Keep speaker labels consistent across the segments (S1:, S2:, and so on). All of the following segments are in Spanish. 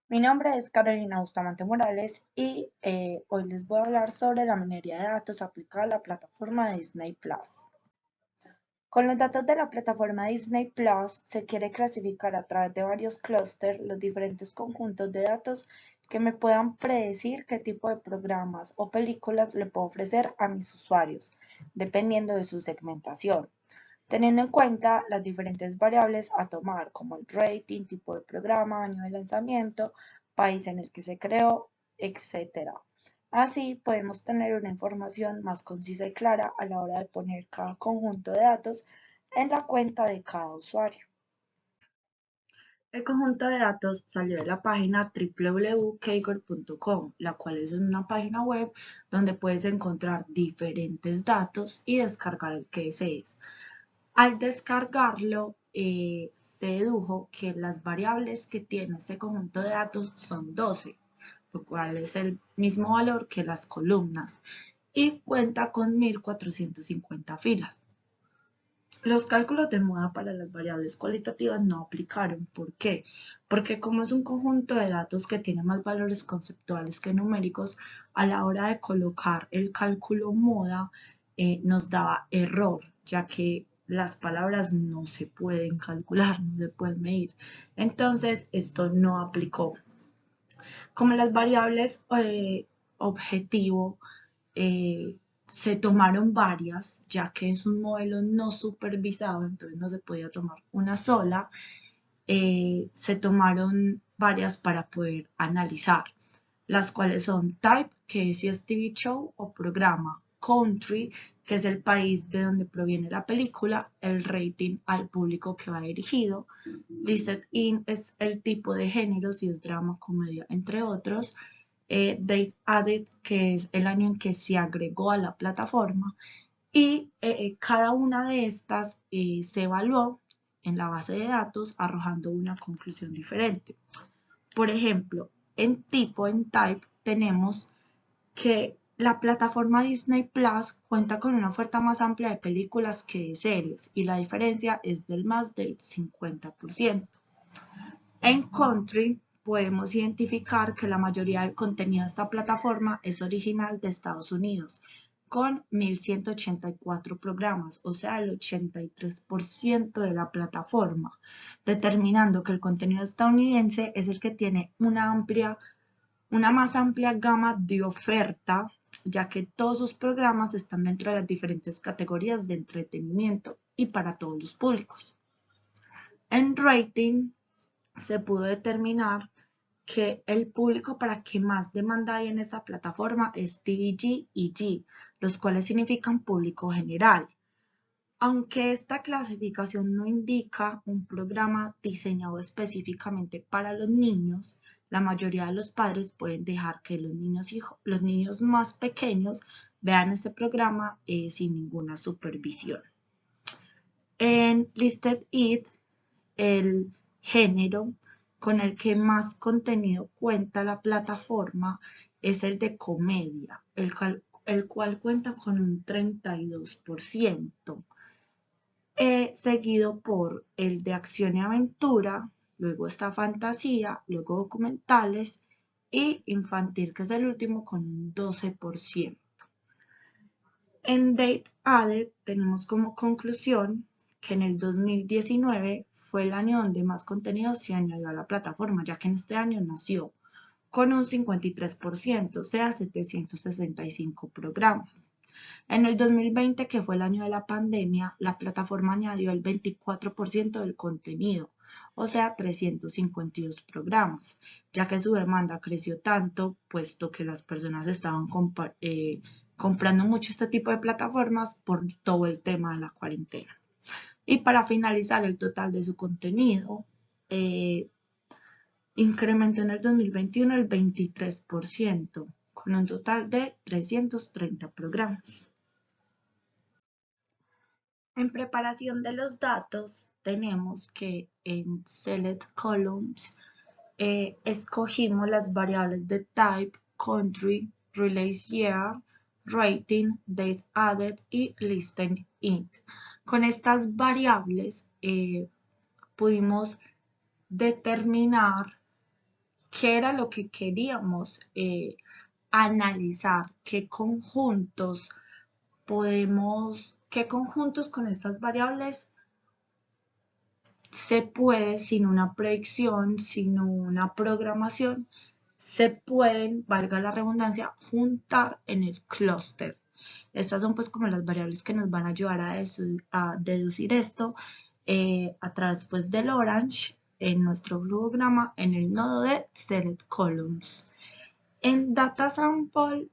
S1: Mi nombre es Carolina Bustamante Morales y hoy les voy a hablar sobre la minería de datos aplicada a la plataforma de Disney Plus. Con los datos de la plataforma Disney Plus se quiere clasificar a través de varios clústeres los diferentes conjuntos de datos que me puedan predecir qué tipo de programas o películas le puedo ofrecer a mis usuarios, dependiendo de su segmentación, teniendo en cuenta las diferentes variables a tomar, como el rating, tipo de programa, año de lanzamiento, país en el que se creó, etc. Así podemos tener una información más concisa y clara a la hora de poner cada conjunto de datos en la cuenta de cada usuario. El conjunto de datos salió de la página www.kaggle.com, la cual es una página web donde puedes encontrar diferentes datos y descargar el que desees. Al descargarlo, se dedujo que las variables que tiene este conjunto de datos son 12, lo cual es el mismo valor que las columnas, y cuenta con 1450 filas. Los cálculos de moda para las variables cualitativas no aplicaron. ¿Por qué? Porque como es un conjunto de datos que tiene más valores conceptuales que numéricos, a la hora de colocar el cálculo moda nos daba error, ya que las palabras no se pueden calcular, no se pueden medir. Entonces, esto no aplicó. Como las variables objetivo se tomaron varias, ya que es un modelo no supervisado, entonces no se podía tomar una sola, se tomaron varias para poder analizar, las cuales son type, que es si es TV show o programa, country, que es el país de donde proviene la película, el rating al público que va dirigido, listed in es el tipo de género, si es drama, comedia, entre otros, date added, que es el año en que se agregó a la plataforma, y cada una de estas se evaluó en la base de datos arrojando una conclusión diferente. Por ejemplo, en tipo, en type, tenemos que la plataforma Disney Plus cuenta con una oferta más amplia de películas que de series y la diferencia es del más del 50%. En Country podemos identificar que la mayoría del contenido de esta plataforma es original de Estados Unidos, con 1.184 programas, o sea, el 83% de la plataforma, determinando que el contenido estadounidense es el que tiene una más amplia gama de oferta, ya que todos sus programas están dentro de las diferentes categorías de entretenimiento y para todos los públicos. En rating se pudo determinar que el público para que más demanda hay en esta plataforma es TVG y G, los cuales significan público general. Aunque esta clasificación no indica un programa diseñado específicamente para los niños, la mayoría de los padres pueden dejar que los niños más pequeños vean este programa sin ninguna supervisión. En Listed It, el género con el que más contenido cuenta la plataforma es el de comedia, el cual cuenta con un 32%. Seguido por el de acción y aventura, luego está fantasía, luego documentales y infantil, que es el último con un 12%. En Date Added tenemos como conclusión que en el 2019 fue el año donde más contenido se añadió a la plataforma, ya que en este año nació con un 53%, o sea, 765 programas. En el 2020, que fue el año de la pandemia, la plataforma añadió el 24% del contenido, o sea, 352 programas, ya que su demanda creció tanto, puesto que las personas estaban comprando mucho este tipo de plataformas por todo el tema de la cuarentena. Y para finalizar, el total de su contenido incrementó en el 2021 el 23%, con un total de 330 programas. En preparación de los datos, tenemos que en Select Columns escogimos las variables de type, country, release year, rating, date added y listed in. Con estas variables pudimos determinar ¿Qué era lo que queríamos analizar? ¿Qué conjuntos con estas variables se puede, sin una predicción, sin una programación, se pueden, valga la redundancia, juntar en el clúster? Estas son pues como las variables que nos van a ayudar a deducir esto a través pues del Orange en nuestro flujograma en el nodo de Select Columns. En Data Sample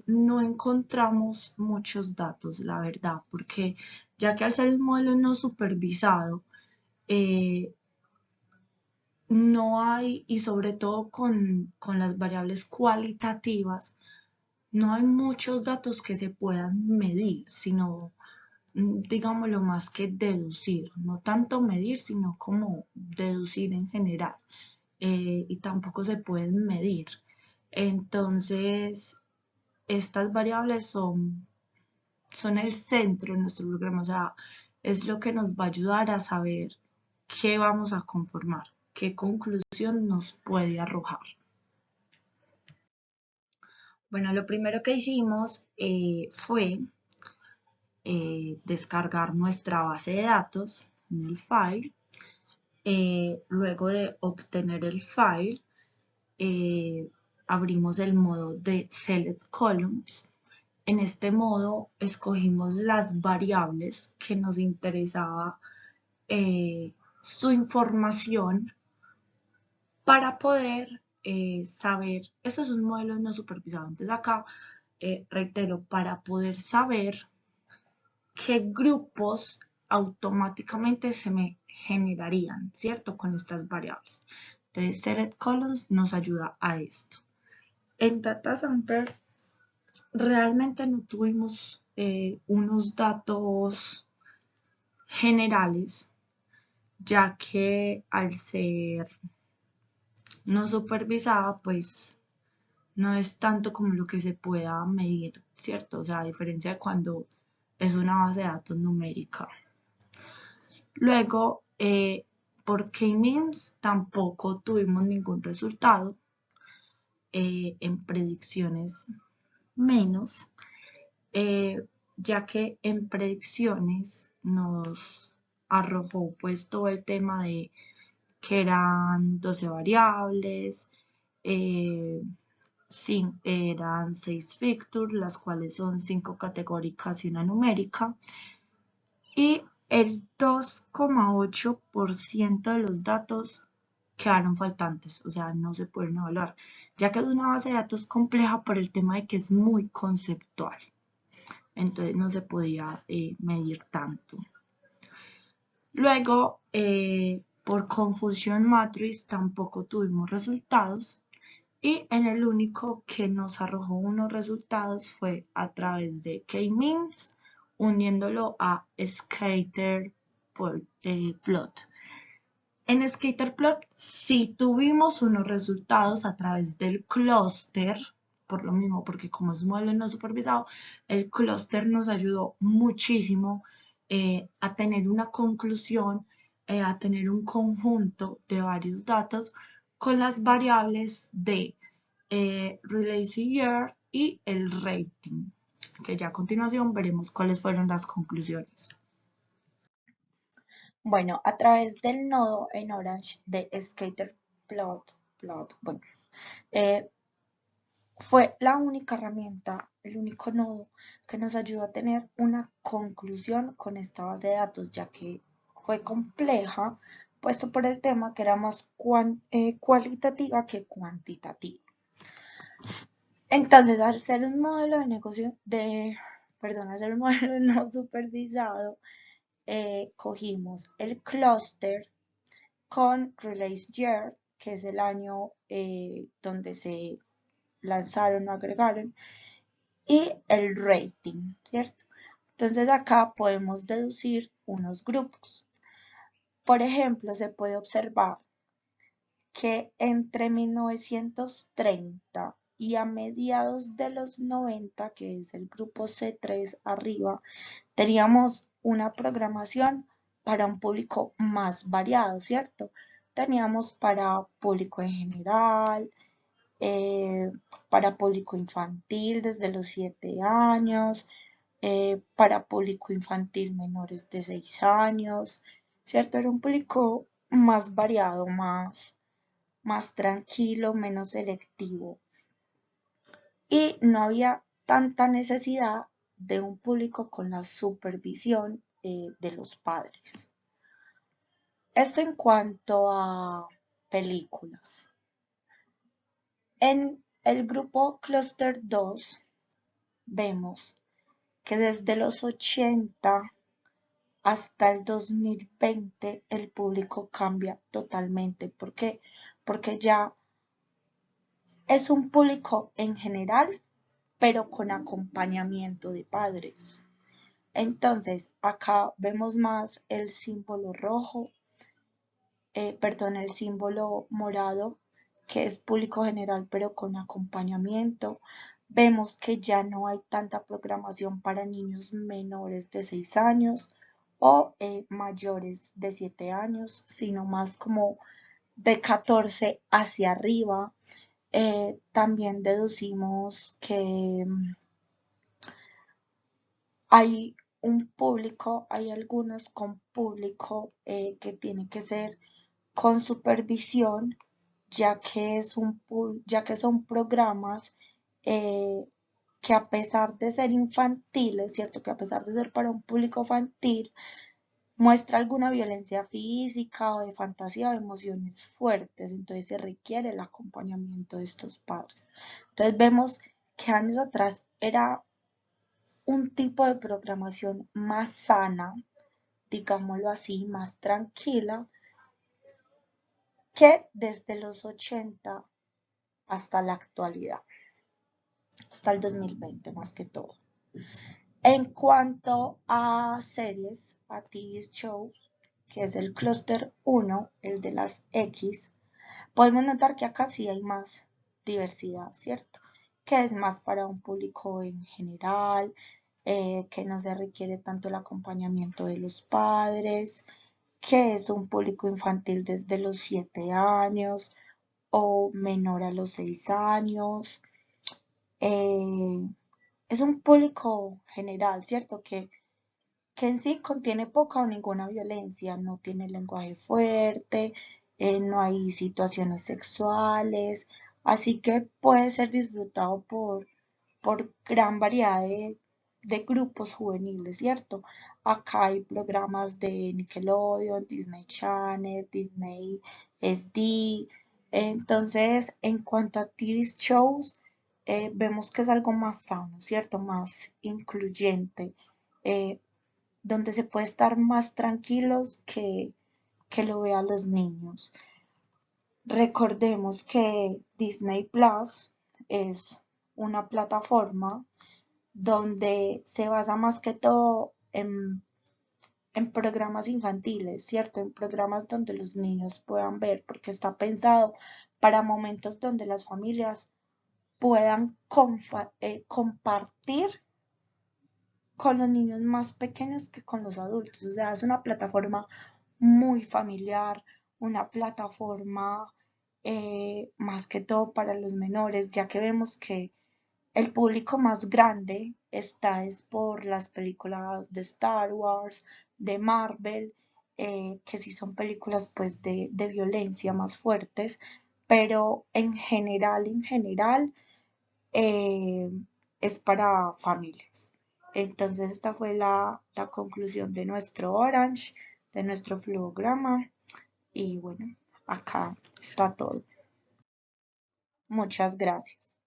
S1: no encontramos muchos datos, la verdad, porque ya que al ser un modelo no supervisado, eh, no hay, y sobre todo con las variables cualitativas, no hay muchos datos que se puedan medir, sino, digámoslo, más que deducir, no tanto medir, sino como deducir en general, y tampoco se pueden medir. Entonces, estas variables son el centro de nuestro programa, o sea, es lo que nos va a ayudar a saber qué vamos a conformar, qué conclusión nos puede arrojar. Bueno, lo primero que hicimos fue descargar nuestra base de datos en el file. Luego de obtener el file, abrimos el modo de Select Columns. En este modo escogimos las variables que nos interesaba su información para poder saber, esto es un modelo no supervisado, entonces acá reitero, para poder saber qué grupos automáticamente se me generarían, ¿cierto? Con estas variables. Entonces, Select Columns nos ayuda a esto. En Data Sample realmente no tuvimos unos datos generales, ya que al ser no supervisada, pues no es tanto como lo que se pueda medir, ¿cierto? O sea, a diferencia de cuando es una base de datos numérica. Luego, por K-means tampoco tuvimos ningún resultado. En predicciones menos, ya que en predicciones nos arrojó pues todo el tema de que eran 12 variables, eran 6 features, las cuales son 5 categóricas y una numérica, y el 2,8% de los datos quedaron faltantes, o sea, no se pueden evaluar, ya que es una base de datos compleja por el tema de que es muy conceptual. Entonces no se podía medir tanto. Luego, por confusión matrix tampoco tuvimos resultados, y en el único que nos arrojó unos resultados fue a través de K-means, uniéndolo a scatter plot. En scatter plot sí tuvimos unos resultados a través del clúster, por lo mismo, porque como es un modelo no supervisado, el clúster nos ayudó muchísimo a tener una conclusión, a tener un conjunto de varios datos con las variables de release year y el rating, que ya a continuación veremos cuáles fueron las conclusiones. Bueno, a través del nodo en Orange de Scatterplot, bueno, fue la única herramienta, el único nodo que nos ayudó a tener una conclusión con esta base de datos, ya que fue compleja, puesto por el tema que era más cualitativa que cuantitativa. Entonces, al ser un modelo de negocio, al ser un modelo no supervisado, cogimos el clúster con Release Year, que es el año donde se lanzaron o agregaron, y el rating, ¿cierto? Entonces acá podemos deducir unos grupos. Por ejemplo, se puede observar que entre 1930 y a mediados de los 90, que es el grupo C3 arriba, teníamos una programación para un público más variado, ¿cierto? teníamos para público en general, eh, para público infantil desde los 7 años, para público infantil menores de 6 años, ¿cierto? Era un público más variado, más tranquilo, menos selectivo. Y no había tanta necesidad de un público con la supervisión de los padres. Esto en cuanto a películas. En el grupo Cluster 2 vemos que desde los 80 hasta el 2020 el público cambia totalmente. ¿Por qué? Porque ya es un público en general, pero con acompañamiento de padres. Entonces, acá vemos más el símbolo rojo, el símbolo morado, que es público general, pero con acompañamiento. Vemos que ya no hay tanta programación para niños menores de 6 años o mayores de 7 años, sino más como de 14 hacia arriba. También deducimos que hay hay algunas con público que tiene que ser con supervisión, ya que son programas eh, que a pesar de ser infantiles, ¿cierto? Que a pesar de ser para un público infantil, muestra alguna violencia física o de fantasía o emociones fuertes, entonces se requiere el acompañamiento de estos padres. Entonces vemos que años atrás era un tipo de programación más sana, digámoslo así, más tranquila, que desde los 80 hasta la actualidad, hasta el 2020 más que todo. En cuanto a series, a TV shows, que es el clúster 1, el de las X, podemos notar que acá sí hay más diversidad, ¿cierto? Que es más para un público en general, que no se requiere tanto el acompañamiento de los padres, que es un público infantil desde los 7 años o menor a los 6 años. Es un público general, ¿cierto? Que en sí contiene poca o ninguna violencia, no tiene lenguaje fuerte, no hay situaciones sexuales, así que puede ser disfrutado por gran variedad de grupos juveniles, ¿cierto? Acá hay programas de Nickelodeon, Disney Channel, Disney SD. Entonces, en cuanto a TV shows, vemos que es algo más sano, ¿cierto? Más incluyente, eh, donde se puede estar más tranquilos que lo vean los niños. Recordemos que Disney Plus es una plataforma donde se basa más que todo en programas infantiles, ¿cierto? En programas donde los niños puedan ver, porque está pensado para momentos donde las familias puedan compartir con los niños más pequeños que con los adultos. O sea, es una plataforma muy familiar, una plataforma más que todo para los menores, ya que vemos que el público más grande está es por las películas de Star Wars, de Marvel, que sí son películas pues de violencia más fuertes, pero en general, eh, es para familias. Entonces esta fue la conclusión de nuestro Orange, de nuestro flugograma y bueno, acá está todo. Muchas gracias.